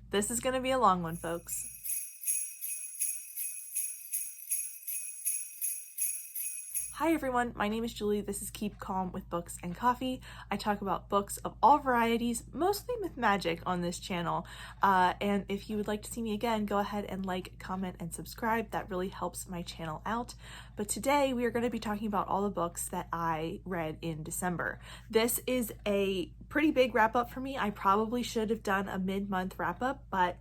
This is going to be a long one, folks. Hi everyone, my name is Julie. This is Keep Calm with Books and Coffee. I talk about books of all varieties, mostly with magic on this channel. And if you would like to see me again, go ahead and like, comment, and subscribe. That really helps my channel out. But today we are going to be talking about all the books that I read in December. This is a pretty big wrap up for me. I probably should have done a mid-month wrap up, but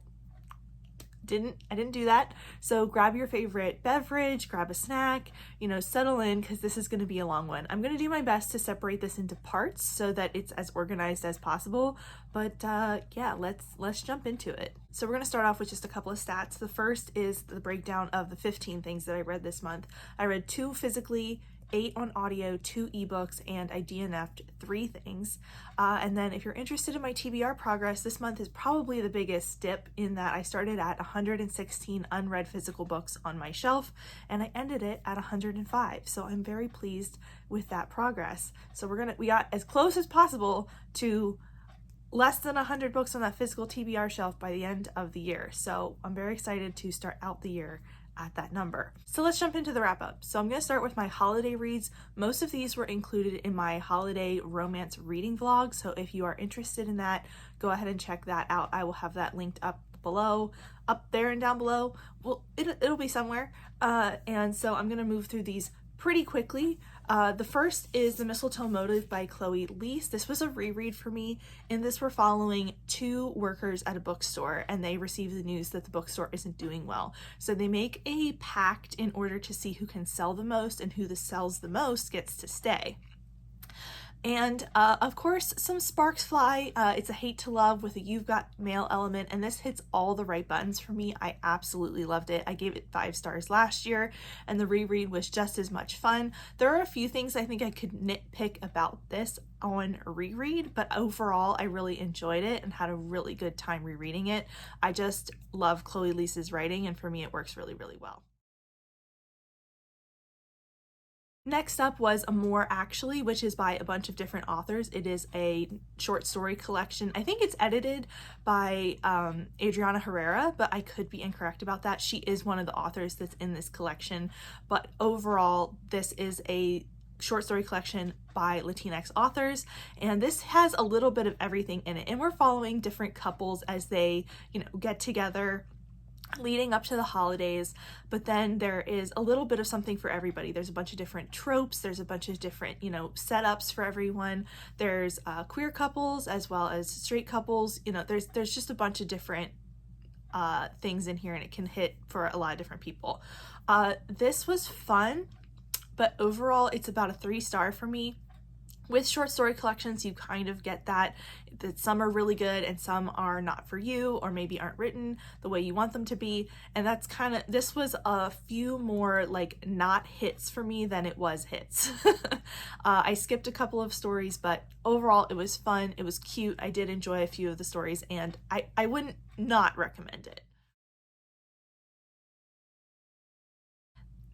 I didn't do that. So grab your favorite beverage, grab a snack, settle in, because this is going to be a long one. I'm going to do my best to separate this into parts so that it's as organized as possible. But yeah, let's jump into it. So we're going to start off with just a couple of stats. The first is the breakdown of the 15 things that I read this month. I read 2 physically, 8 on audio, 2 ebooks, and I DNF'd 3 things. And then if you're interested in my TBR progress, this month is probably the biggest dip in that I started at 116 unread physical books on my shelf and I ended it at 105. So I'm very pleased with that progress. So we got as close as possible to less than 100 books on that physical TBR shelf by the end of the year. So I'm very excited to start out the year at that number. So let's jump into the wrap up. So I'm going to start with my holiday reads. Most of these were included in my holiday romance reading vlog. So if you are interested in that, go ahead and check that out. I will have that linked up below, up there and down below. Well, it'll be somewhere. And so I'm going to move through these pretty quickly. The first is The Mistletoe Motive by Chloe Leese. This was a reread for me. In this, we're following 2 workers at a bookstore and they receive the news that the bookstore isn't doing well. So they make a pact in order to see who can sell the most, and who sells the most gets to stay. And of course, some sparks fly. It's a hate to love with a you've got mail element, and this hits all the right buttons for me. I absolutely loved it. I gave it 5 stars last year, and the reread was just as much fun. There are a few things I think I could nitpick about this on reread, but overall I really enjoyed it and had a really good time rereading it. I just love Chloe Leese's writing, and for me it works really, really well. Next up was Amore Actually, which is by a bunch of different authors. It is a short story collection. I think it's edited by Adriana Herrera, but I could be incorrect about that. She is one of the authors that's in this collection, but overall, this is a short story collection by Latinx authors, and this has a little bit of everything in it, and we're following different couples as they, get together leading up to the holidays. But then there is a little bit of something for everybody. There's a bunch of different tropes, there's a bunch of different setups for everyone. There's queer couples as well as straight couples. There's just a bunch of different things in here, and it can hit for a lot of different people. This was fun, but overall it's about a 3-star for me. With short story collections, you kind of get that some are really good and some are not for you, or maybe aren't written the way you want them to be. And that's this was a few more like not hits for me than it was hits. I skipped a couple of stories, but overall it was fun. It was cute. I did enjoy a few of the stories, and I wouldn't not recommend it.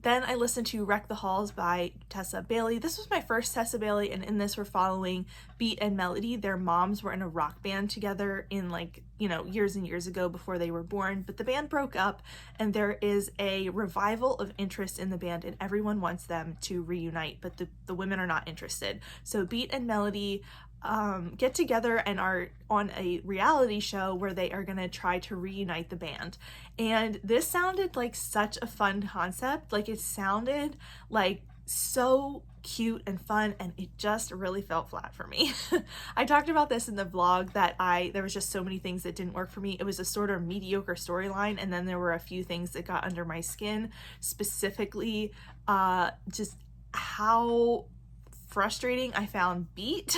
Then I listened to Wreck the Halls by Tessa Bailey. This was my first Tessa Bailey, and in this we're following Beat and Melody. Their moms were in a rock band together in years and years ago before they were born, but the band broke up and there is a revival of interest in the band and everyone wants them to reunite, but the women are not interested. So Beat and Melody get together and are on a reality show where they are going to try to reunite the band. And this sounded like such a fun concept. Like, it sounded like so cute and fun, and it just really felt flat for me. I talked about this in the vlog that there was just so many things that didn't work for me. It was a sort of mediocre storyline, and then there were a few things that got under my skin, specifically just how frustrating I found Beat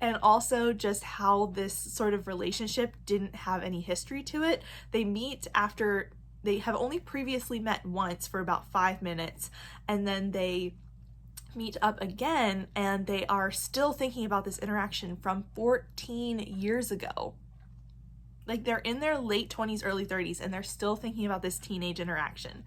and also just how this sort of relationship didn't have any history to it. They meet after they have only previously met once for about 5 minutes, and then they meet up again and they are still thinking about this interaction from 14 years ago. Like, they're in their late 20s, early 30s, and they're still thinking about this teenage interaction.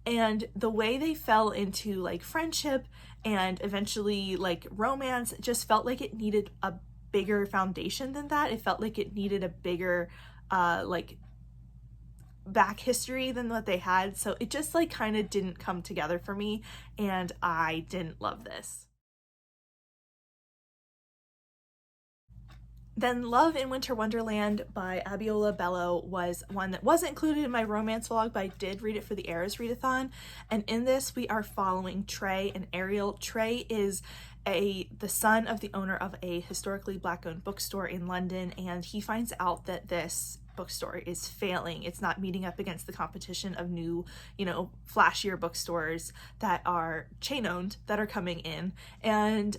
And the way they fell into like friendship and eventually like romance just felt like it needed a bigger foundation than that. It felt like it needed a bigger like back history than what they had, so it just like kind of didn't come together for me, and I didn't love this. Then Love in Winter Wonderland by Abiola Bello was one that wasn't included in my romance vlog, but I did read it for the Eras Readathon. And in this, we are following Trey and Ariel. Trey is the son of the owner of a historically Black-owned bookstore in London, and he finds out that this bookstore is failing. It's not meeting up against the competition of new, flashier bookstores that are chain-owned that are coming in. And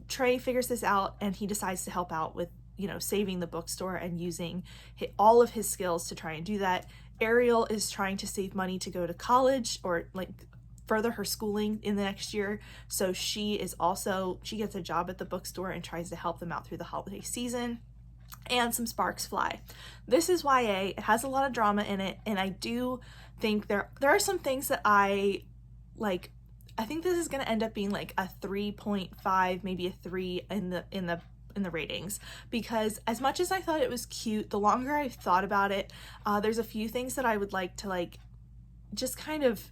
Trey figures this out, and he decides to help out with, saving the bookstore and using all of his skills to try and do that. Ariel is trying to save money to go to college or like further her schooling in the next year. So she gets a job at the bookstore and tries to help them out through the holiday season. And some sparks fly. This is YA. It has a lot of drama in it, and I do think there are some things that I like. I think this is going to end up being like a 3.5, maybe a 3 in the ratings, because as much as I thought it was cute, the longer I've thought about it, there's a few things that I would like to like just kind of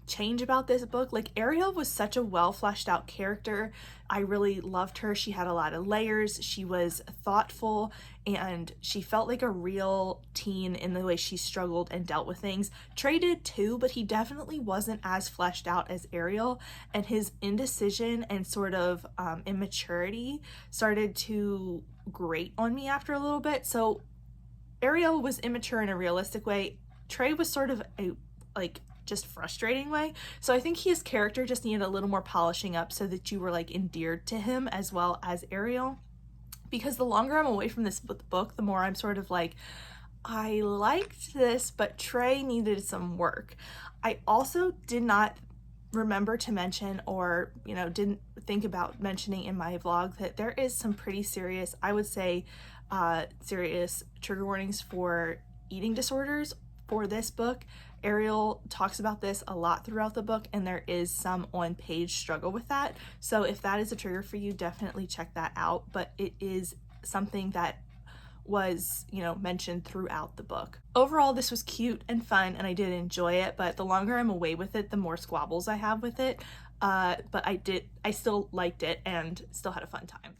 change about this book. Like, Ariel was such a well fleshed out character. I really loved her. She had a lot of layers. She was thoughtful, and she felt like a real teen in the way she struggled and dealt with things. Trey did too, but he definitely wasn't as fleshed out as Ariel, and his indecision and sort of immaturity started to grate on me after a little bit. So Ariel was immature in a realistic way. Trey was sort of a just frustrating way. So I think his character just needed a little more polishing up so that you were like endeared to him as well as Ariel. Because the longer I'm away from this book, the more I'm sort of like, I liked this, but Trey needed some work. I also did not remember to mention, or didn't think about mentioning in my vlog, that there is some pretty serious, I would say, serious trigger warnings for eating disorders for this book. Ariel talks about this a lot throughout the book, and there is some on-page struggle with that. So if that is a trigger for you, definitely check that out. But it is something that was, mentioned throughout the book. Overall, this was cute and fun, and I did enjoy it, but the longer I'm away with it, the more squabbles I have with it. But I still liked it and still had a fun time.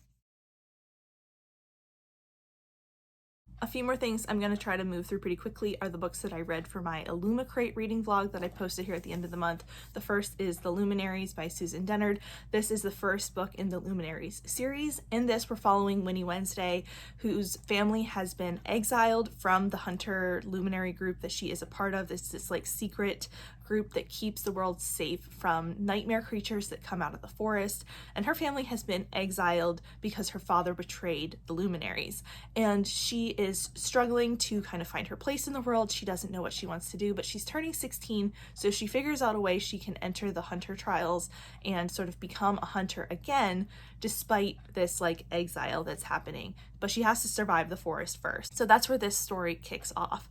A few more things I'm going to try to move through pretty quickly are the books that I read for my Illumicrate reading vlog that I posted here at the end of the month. The first is The Luminaries by Susan Dennard. This is the first book in the Luminaries series. In this, we're following Winnie Wednesday, whose family has been exiled from the Hunter Luminary group that she is a part of. This like secret group that keeps the world safe from nightmare creatures that come out of the forest, and her family has been exiled because her father betrayed the Luminaries, and she is struggling to kind of find her place in the world. She doesn't know what she wants to do, but she's turning 16, so she figures out a way she can enter the hunter trials and sort of become a hunter again, despite this like exile that's happening. But she has to survive the forest first. So that's where this story kicks off.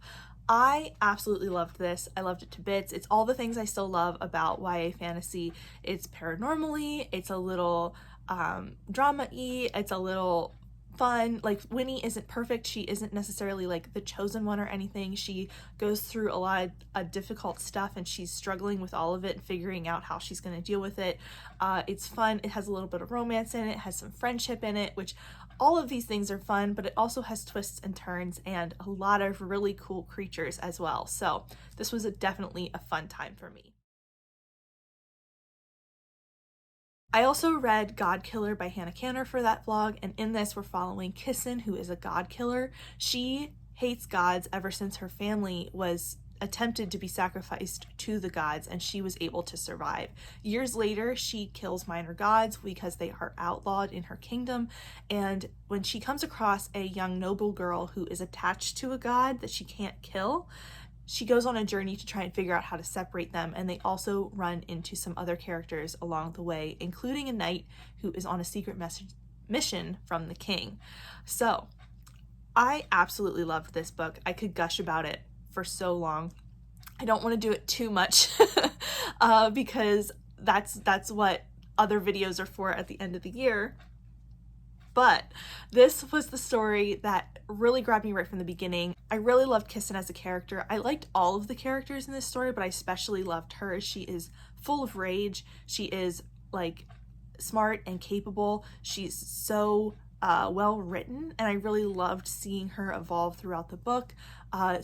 I absolutely loved this. I loved it to bits. It's all the things I still love about YA fantasy. It's paranormally, it's a little drama-y, it's a little fun. Like, Winnie isn't perfect. She isn't necessarily like the chosen one or anything. She goes through a lot of difficult stuff, and she's struggling with all of it and figuring out how she's going to deal with it. It's fun. It has a little bit of romance in it. It has some friendship in it, which all of these things are fun, but it also has twists and turns and a lot of really cool creatures as well. So this was definitely a fun time for me. I also read God Killer by Hannah Canner for that vlog, and in this we're following Kissin, who is a god killer. She hates gods ever since her family was attempted to be sacrificed to the gods, and she was able to survive. Years later, she kills minor gods because they are outlawed in her kingdom, and when she comes across a young noble girl who is attached to a god that she can't kill, she goes on a journey to try and figure out how to separate them, and they also run into some other characters along the way, including a knight who is on a secret mission from the king. So I absolutely loved this book. I could gush about it for so long. I don't want to do it too much because that's what other videos are for at the end of the year. But this was the story that really grabbed me right from the beginning. I really loved Kisten as a character. I liked all of the characters in this story, but I especially loved her. She is full of rage. She is like smart and capable. She's so well written, and I really loved seeing her evolve throughout the book.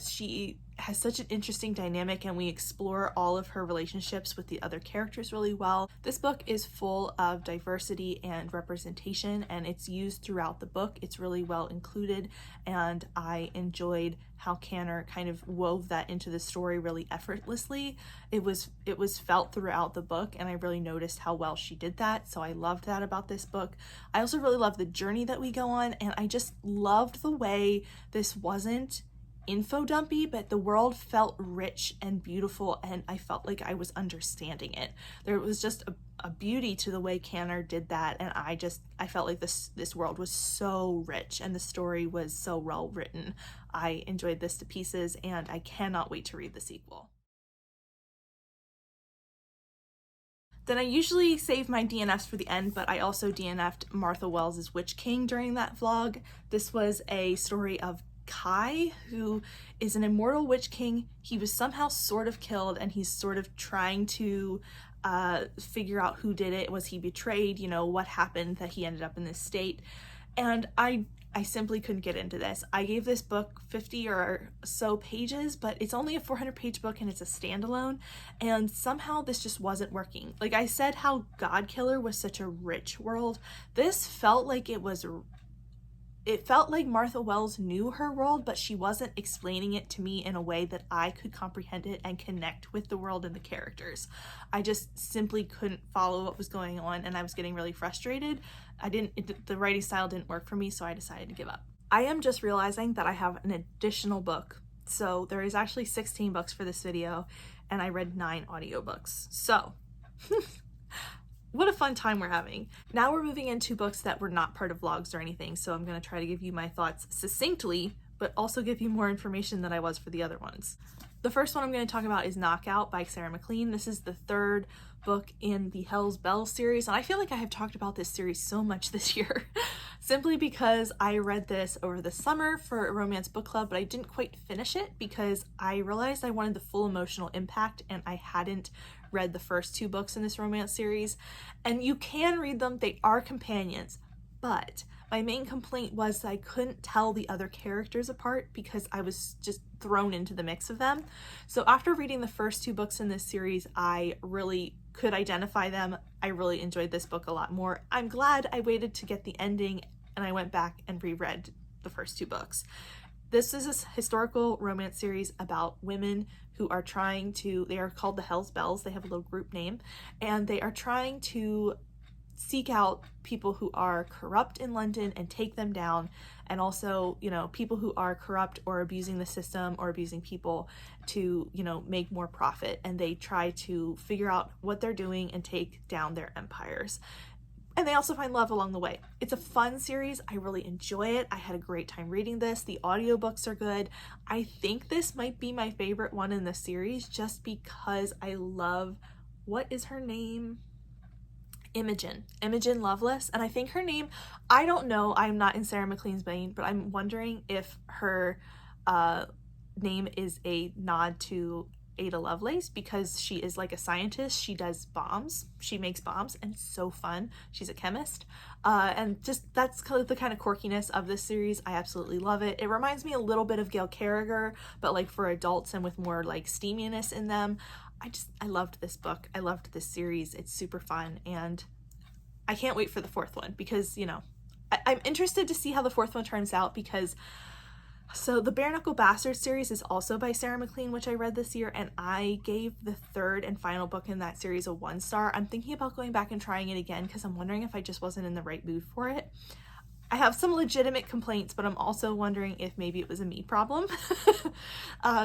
She has such an interesting dynamic, and we explore all of her relationships with the other characters really well. This book is full of diversity and representation, and it's used throughout the book. It's really well included, and I enjoyed how Canner kind of wove that into the story really effortlessly. It was felt throughout the book, and I really noticed how well she did that, so I loved that about this book. I also really love the journey that we go on, and I just loved the way this wasn't info dumpy, but the world felt rich and beautiful, and I felt like I was understanding it. There was just a beauty to the way Canner did that, and I felt like this world was so rich and the story was so well written. I enjoyed this to pieces, and I cannot wait to read the sequel. Then I usually save my DNFs for the end, but I also DNF'd Martha Wells' Witch King during that vlog. This was a story of Kai, who is an immortal witch king. He was somehow sort of killed, and he's sort of trying to figure out who did it. Was he betrayed? You know, what happened that he ended up in this state? And I simply couldn't get into this. I gave this book 50 or so pages, but it's only a 400-page book and it's a standalone, and somehow this just wasn't working. Like I said, how Godkiller was such a rich world, this felt like it felt like Martha Wells knew her world, but she wasn't explaining it to me in a way that I could comprehend it and connect with the world and the characters. I just simply couldn't follow what was going on, and I was getting really frustrated. The writing style didn't work for me, so I decided to give up. I am just realizing that I have an additional book. So there is actually 16 books for this video, and I read 9 audiobooks. So what a fun time we're having. Now we're moving into books that were not part of vlogs or anything, so I'm going to try to give you my thoughts succinctly, but also give you more information than I was for the other ones. The first one I'm going to talk about is Knockout by Sarah MacLean. This is the 3rd book in the Hell's Bells series, and I feel like I have talked about this series so much this year simply because I read this over the summer for a romance book club, but I didn't quite finish it because I realized I wanted the full emotional impact, and I hadn't read the first 2 books in this romance series. And you can read them, they are companions, but my main complaint was that I couldn't tell the other characters apart because I was just thrown into the mix of them. So after reading the first 2 books in this series, I really could identify them. I really enjoyed this book a lot more. I'm glad I waited to get the ending and I went back and reread the first 2 books. This is a historical romance series about women who are they are called the Hell's Bells, they have a little group name, and they are trying to seek out people who are corrupt in London and take them down, and also, you know, people who are corrupt or abusing the system or abusing people to, you know, make more profit, and they try to figure out what they're doing and take down their empires. And they also find love along the way. It's a fun series. I really enjoy it. I had a great time reading this. The audiobooks are good. I think this might be my favorite one in the series just because I love, what is her name? Imogen Lovelace. And I think her name, I don't know, I'm not in Sarah MacLean's vein, but I'm wondering if her name is a nod to Ada Lovelace because she is like a scientist. She does bombs. She makes bombs, and it's so fun. She's a chemist. And just that's the kind of quirkiness of this series. I absolutely love it. It reminds me a little bit of Gail Carriger, but like for adults and with more like steaminess in them. I loved this book. I loved this series. It's super fun, and I can't wait for the 4th one because, you know, I'm interested to see how the 4th one turns out because so the Bare Knuckle Bastard series is also by Sarah MacLean, which I read this year, and I gave the 3rd and final book in that series a 1 star. I'm thinking about going back and trying it again because I'm wondering if I just wasn't in the right mood for it. I have some legitimate complaints, but I'm also wondering if maybe it was a me problem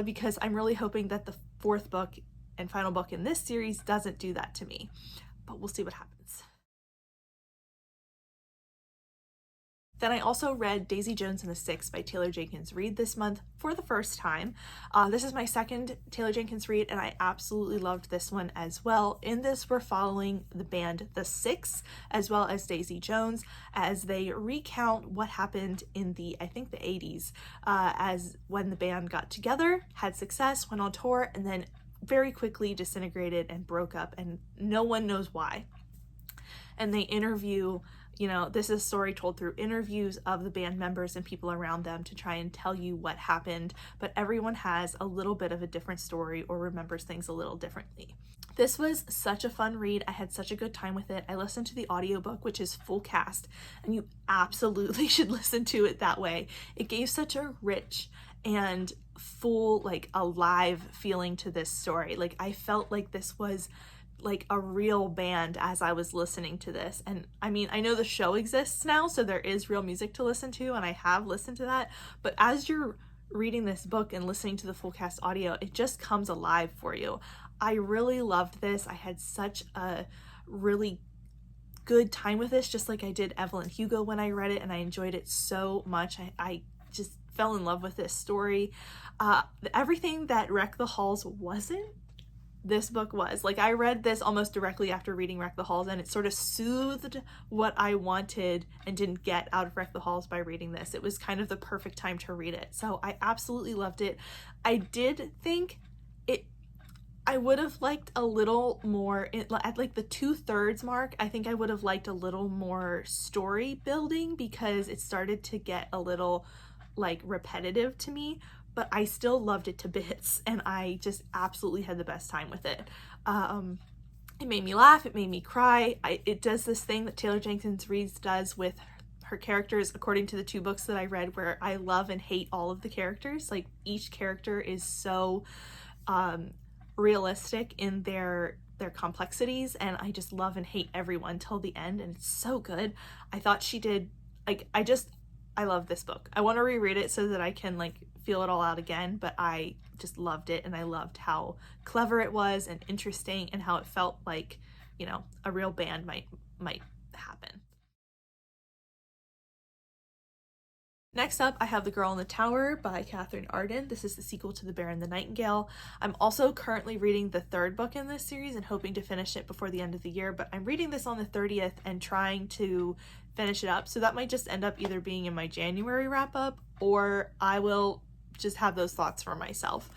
because I'm really hoping that the 4th book and final book in this series doesn't do that to me, but we'll see what happens. Then I also read Daisy Jones and the Six by Taylor Jenkins Reid this month for the first time. This is my second Taylor Jenkins read, and I absolutely loved this one as well. In this, we're following the band The Six, as well as Daisy Jones, as they recount what happened in I think the 80s, as when the band got together, had success, went on tour, and then very quickly disintegrated and broke up, and no one knows why. And they interview, this is a story told through interviews of the band members and people around them to try and tell you what happened, but everyone has a little bit of a different story or remembers things a little differently. This was such a fun read. I had such a good time with it. I listened to the audiobook, which is full cast, and you absolutely should listen to it that way. It gave such a rich and full, alive feeling to this story. I felt like this was a real band as I was listening to this. And I mean, I know the show exists now, so there is real music to listen to, and I have listened to that, but as you're reading this book and listening to the full cast audio, it just comes alive for you. I really loved this. I had such a really good time with this, just like I did Evelyn Hugo when I read it, and I enjoyed it so much. I just fell in love with this story. Everything that Wreck the Halls wasn't, this book was. I read this almost directly after reading Wreck the Halls, and it sort of soothed what I wanted and didn't get out of Wreck the Halls by reading this. It was kind of the perfect time to read it. So I absolutely loved it. I did think I would have liked a little more at the 2/3 mark. I think I would have liked a little more story building, because it started to get a little repetitive to me, but I still loved it to bits, and I just absolutely had the best time with it. It made me laugh, it made me cry. It does this thing that Taylor Jenkins Reid does with her characters, according to the 2 books that I read, where I love and hate all of the characters. Each character is so realistic in their complexities, and I just love and hate everyone till the end, and it's so good. I thought she did, I love this book. I want to reread it so that I can feel it all out again, but I just loved it, and I loved how clever it was and interesting, and how it felt like, a real band might happen. Next up, I have The Girl in the Tower by Catherine Arden. This is the sequel to The Bear and the Nightingale. I'm also currently reading the 3rd book in this series and hoping to finish it before the end of the year, but I'm reading this on the 30th and trying to finish it up, so that might just end up either being in my January wrap-up, or I will just have those thoughts for myself.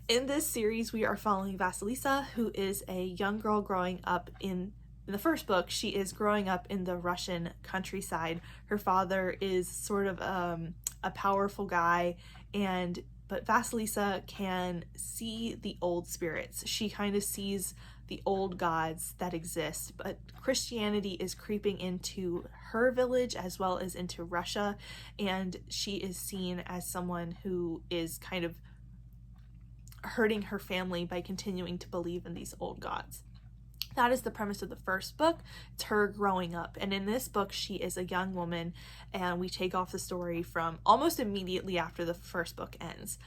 In this series, we are following Vasilisa, who is a young girl growing up in the first book. She is growing up in the Russian countryside. Her father is sort of a powerful guy, but Vasilisa can see the old spirits. She kind of sees the old gods that exist, but Christianity is creeping into her village as well as into Russia, and she is seen as someone who is kind of hurting her family by continuing to believe in these old gods. That is the premise of the first book. It's her growing up, and in this book she is a young woman, and we take off the story from almost immediately after the first book ends.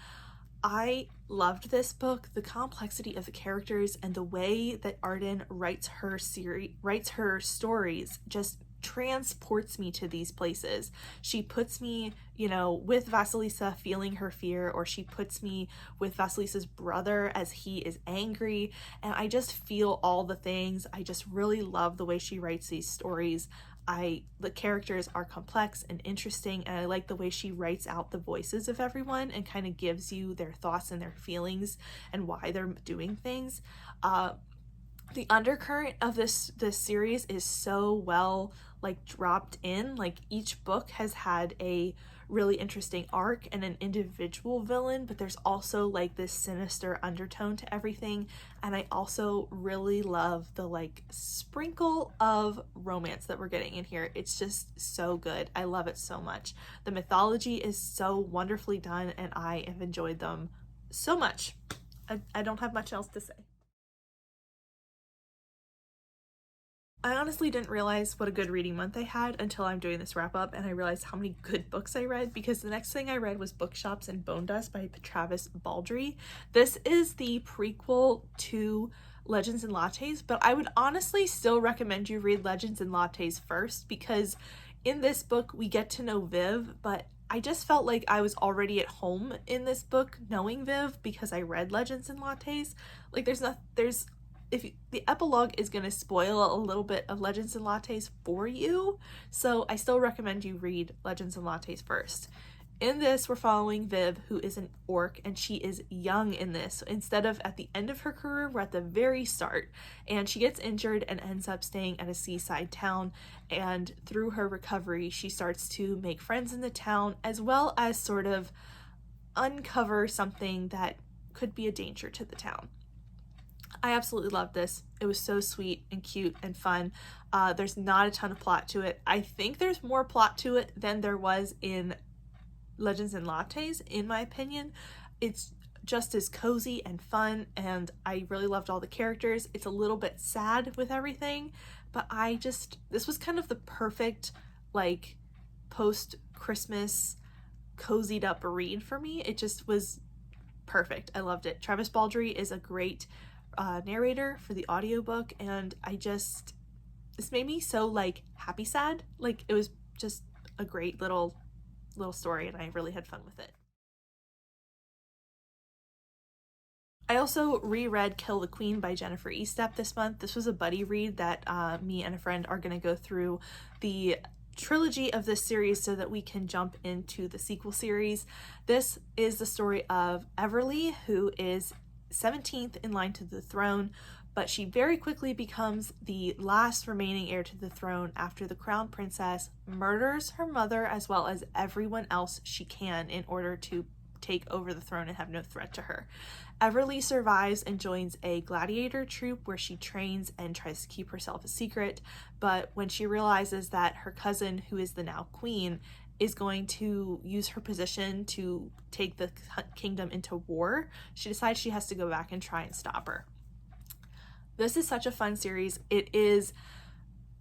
I loved this book, the complexity of the characters and the way that Arden writes her stories just transports me to these places. She puts me, with Vasilisa feeling her fear, or she puts me with Vasilisa's brother as he is angry, and I just feel all the things. I just really love the way she writes these stories. The characters are complex and interesting, and I like the way she writes out the voices of everyone and kind of gives you their thoughts and their feelings and why they're doing things. The undercurrent of this series is so well dropped in. Each book has had a really interesting arc and an individual villain, but there's also this sinister undertone to everything, and I also really love the sprinkle of romance that we're getting in here. It's just so good. I love it so much. The mythology is so wonderfully done, and I have enjoyed them so much. I don't have much else to say. I honestly didn't realize what a good reading month I had until I'm doing this wrap up, and I realized how many good books I read, because the next thing I read was Bookshops and Bone Dust by Travis Baldree. This is the prequel to Legends and Lattes, but I would honestly still recommend you read Legends and Lattes first, because In this book, we get to know Viv, but I just felt like I was already at home in this book knowing Viv because I read Legends and Lattes. Like the epilogue is going to spoil a little bit of Legends and Lattes for you, so I still recommend you read Legends and Lattes first. In this, we're following Viv, who is an orc, and she is young in this. So instead of at the end of her career, we're at the very start. And she gets injured and ends up staying at a seaside town. And through her recovery, she starts to make friends in the town, as well as sort of uncover something that could be a danger to the town. I absolutely loved this. It was so sweet and cute and fun. There's not a ton of plot to it. I think there's more plot to it than there was in Legends and Lattes, in my opinion. It's just as cozy and fun, and I really loved all the characters. It's a little bit sad with everything, but this was kind of the perfect, like, post-Christmas cozied up read for me. It just was perfect. I loved it. Travis Baldree is a great narrator for the audiobook, and this made me so, like, happy sad. Like, it was just a great little story, and I really had fun with it. I also reread Kill the Queen by Jennifer Estep this month. This was a buddy read that me and a friend are going to go through the trilogy of this series so that we can jump into the sequel series. This is the story of Everly, who is 17th in line to the throne, but she very quickly becomes the last remaining heir to the throne after the crown princess murders her mother as well as everyone else she can in order to take over the throne and have no threat to her. Everly survives and joins a gladiator troupe where she trains and tries to keep herself a secret, but when she realizes that her cousin, who is the now queen, is going to use her position to take the kingdom into war, she decides she has to go back and try and stop her. This is such a fun series.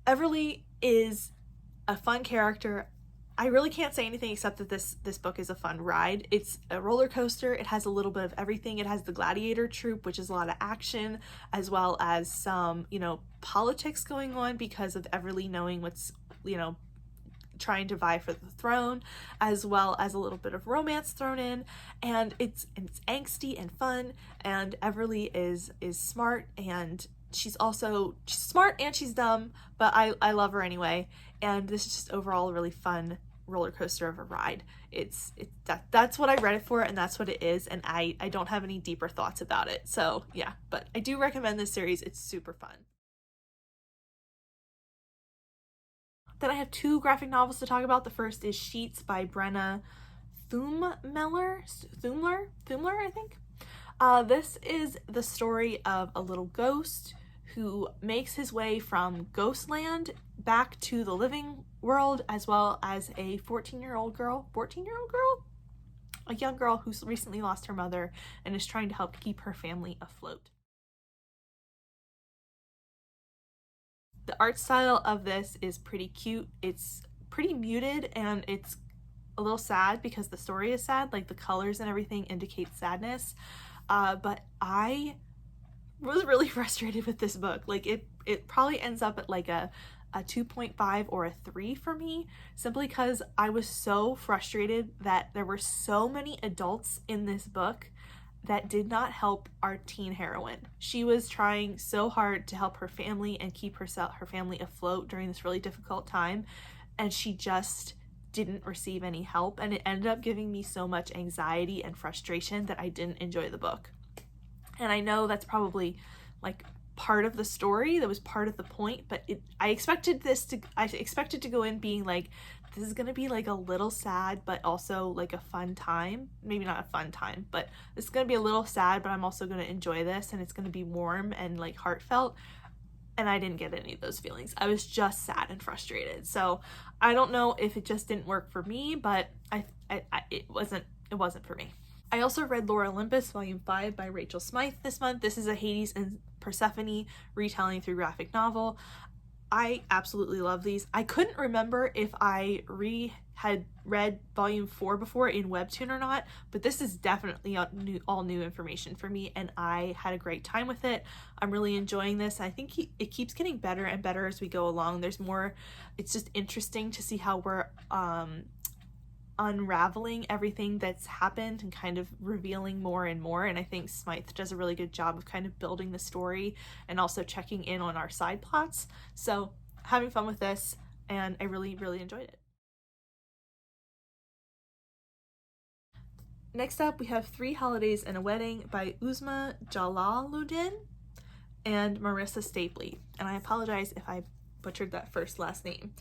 Everly is a fun character. I really can't say anything except that this book is a fun ride. It's a roller coaster. It has a little bit of everything. It has the gladiator troupe, which is a lot of action, as well as some, politics going on because of Everly knowing what's, trying to vie for the throne, as well as a little bit of romance thrown in, and it's angsty and fun, and Everly is smart, and she's smart and she's dumb, but I love her anyway, and this is just overall a really fun roller coaster of a ride. That's what I read it for, and that's what it is, and I don't have any deeper thoughts about it, so yeah, but I do recommend this series. It's super fun. Then I have two graphic novels to talk about. The first is Sheets by Brenna Thumler, I think. This is the story of a little ghost who makes his way from Ghostland back to the living world, as well as a 14-year-old girl? A young girl who's recently lost her mother and is trying to help keep her family afloat. The art style of this is pretty cute. It's pretty muted, and it's a little sad because the story is sad. Like, the colors and everything indicate sadness. But I was really frustrated with this book. Like, it probably ends up at like a 2.5 or a 3 for me, simply because I was so frustrated that there were so many adults in this book that did not help our teen heroine. She was trying so hard to help her family and keep her family afloat during this really difficult time, and she just didn't receive any help, and it ended up giving me so much anxiety and frustration that I didn't enjoy the book. And I know that's probably like part of the story, that was part of the point, but I expected to go in being like, this is gonna be like a little sad but also like a fun time. Maybe not a fun time, but it's gonna be a little sad, but I'm also gonna enjoy this, and it's gonna be warm and like heartfelt, and I didn't get any of those feelings. I was just sad and frustrated. So I don't know if it just didn't work for me, but it wasn't for me. I also read Lore Olympus Volume 5 by Rachel Smythe this month. This is a Hades and Persephone retelling through graphic novel. I absolutely love these. I couldn't remember if I had read volume 4 before in Webtoon or not, but this is definitely all new information for me, and I had a great time with it. I'm really enjoying this. I think it keeps getting better and better as we go along. There's more, it's just interesting to see how we're unraveling everything that's happened and kind of revealing more and more, and I think Smythe does a really good job of kind of building the story and also checking in on our side plots. So having fun with this, and I really enjoyed it. Next up, we have Three Holidays and a Wedding by Uzma Jalaluddin and Marissa Stapley, and I apologize if I butchered that last name,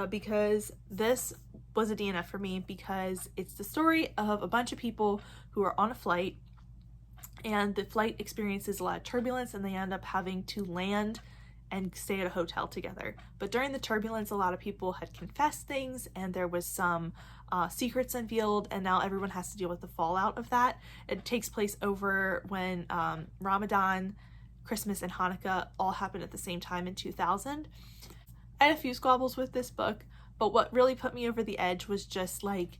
because this was a DNF for me, because it's the story of a bunch of people who are on a flight, and the flight experiences a lot of turbulence, and they end up having to land and stay at a hotel together. But during the turbulence, a lot of people had confessed things, and there was some secrets unveiled, and now everyone has to deal with the fallout of that. It takes place over when Ramadan, Christmas, and Hanukkah all happened at the same time in 2000. I had a few squabbles with this book, but what really put me over the edge was just like,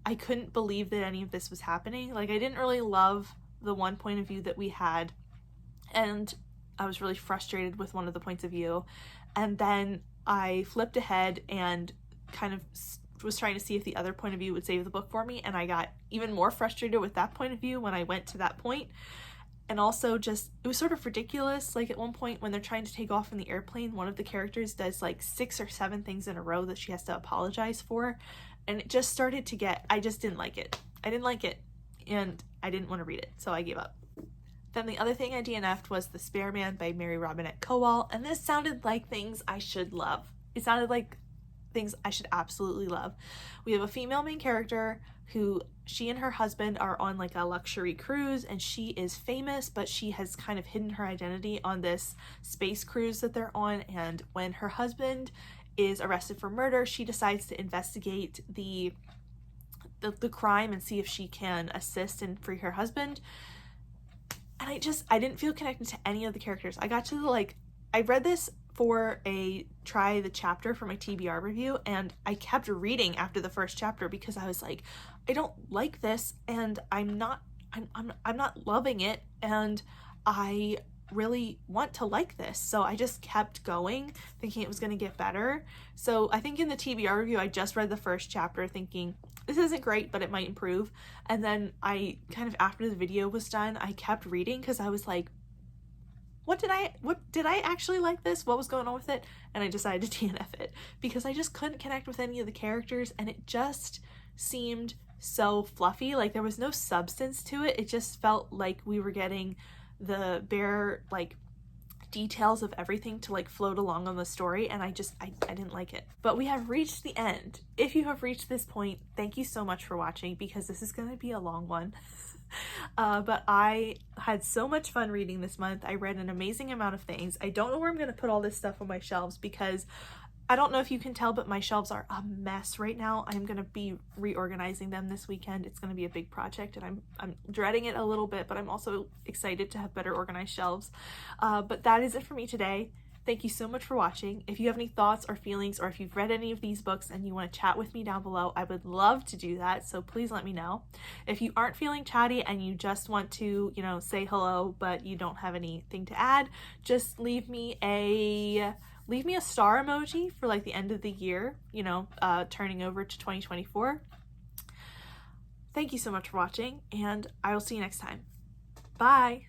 I couldn't believe that any of this was happening. Like, I didn't really love the one point of view that we had, and I was really frustrated with one of the points of view. And then I flipped ahead and kind of was trying to see if the other point of view would save the book for me, and I got even more frustrated with that point of view when I went to that point. And also just, it was sort of ridiculous. Like, at one point when they're trying to take off in the airplane, one of the characters does like 6 or 7 things in a row that she has to apologize for, and it just started to get, I just didn't like it. I didn't like it, and I didn't want to read it, so I gave up. Then the other thing I DNF'd was The Spare Man by Mary Robinette Kowal, and this sounded like things I should love. It sounded like things I should absolutely love. We have a female main character who, she and her husband are on like a luxury cruise, and she is famous, but she has kind of hidden her identity on this space cruise that they're on, and when her husband is arrested for murder, she decides to investigate the crime and see if she can assist and free her husband. And I didn't feel connected to any of the characters. I got to I read this for a try the chapter for my TBR review, and I kept reading after the first chapter because I was like, I don't like this, and I'm not loving it, and I really want to like this. So I just kept going, thinking it was going to get better. So I think in the TBR review, I just read the first chapter thinking, this isn't great, but it might improve. And then I kind of, after the video was done, I kept reading because I was like, what did I actually like this? What was going on with it? And I decided to DNF it because I just couldn't connect with any of the characters, and it just seemed so fluffy. Like, there was no substance to it. It just felt like we were getting the bare details of everything to float along on the story, and I didn't like it. But we have reached the end. If you have reached this point, thank you so much for watching, because this is going to be a long one. But I had so much fun reading this month. I read an amazing amount of things. I don't know where I'm going to put all this stuff on my shelves because I don't know if you can tell, but my shelves are a mess right now. I'm going to be reorganizing them this weekend. It's going to be a big project, and I'm dreading it a little bit, but I'm also excited to have better organized shelves. But that is it for me today. Thank you so much for watching. If you have any thoughts or feelings, or if you've read any of these books and you want to chat with me down below, I would love to do that, so please let me know. If you aren't feeling chatty and you just want to, say hello, but you don't have anything to add, just leave me a star emoji for the end of the year, turning over to 2024. Thank you so much for watching, and I will see you next time. Bye!